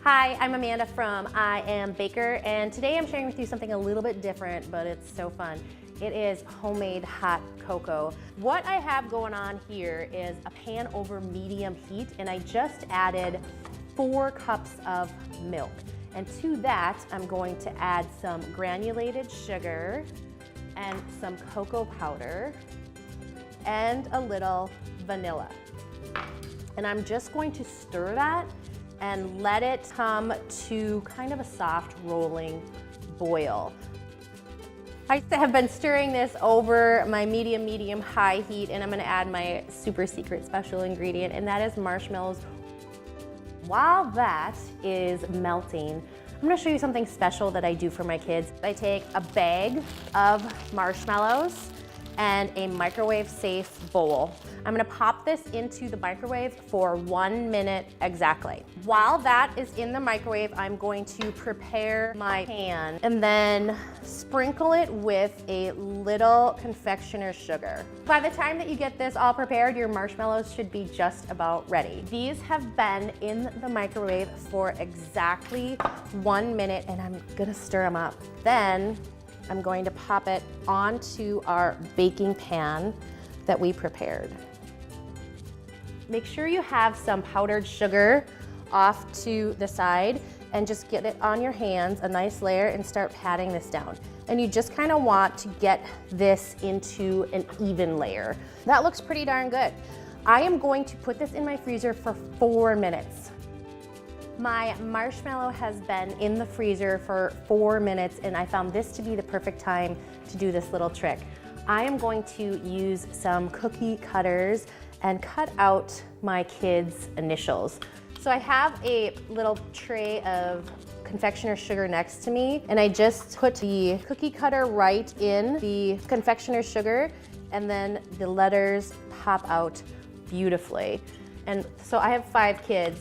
Hi, I'm Amanda from I Am Baker, and today I'm sharing with you something a little bit different, but it's so fun. It is homemade hot cocoa. What I have going on here is a pan over medium heat, and I just added 4 cups of milk. And to that, I'm going to add some granulated sugar and some cocoa powder and a little vanilla. And I'm just going to stir that and let it come to kind of a soft rolling boil. I have been stirring this over my medium-high heat, and I'm gonna add my super secret special ingredient, and that is marshmallows. While that is melting, I'm gonna show you something special that I do for my kids. I take a bag of marshmallows and a microwave-safe bowl. I'm gonna pop this into the microwave for 1 minute exactly. While that is in the microwave, I'm going to prepare my pan and then sprinkle it with a little confectioner's sugar. By the time that you get this all prepared, your marshmallows should be just about ready. These have been in the microwave for exactly 1 minute, and I'm gonna stir them up. Then I'm going to pop it onto our baking pan that we prepared. Make sure you have some powdered sugar off to the side and just get it on your hands, a nice layer, and start patting this down. And you just kind of want to get this into an even layer. That looks pretty darn good. I am going to put this in my freezer for 4 minutes. My marshmallow has been in the freezer for 4 minutes, and I found this to be the perfect time to do this little trick. I am going to use some cookie cutters and cut out my kids' initials. So I have a little tray of confectioner's sugar next to me, and I just put the cookie cutter right in the confectioner's sugar, and then the letters pop out beautifully. And so I have 5 kids,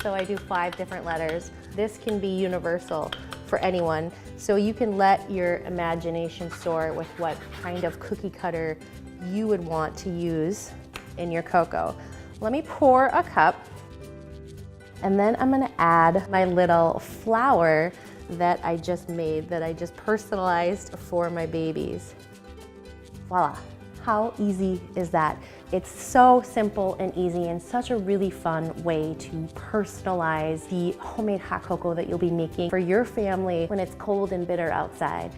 so I do 5 different letters. This can be universal for anyone, so you can let your imagination soar with what kind of cookie cutter you would want to use in your cocoa. Let me pour a cup, and then I'm gonna add my little flower that I just made, that I just personalized for my babies. Voila. How easy is that? It's so simple and easy, and such a really fun way to personalize the homemade hot cocoa that you'll be making for your family when it's cold and bitter outside.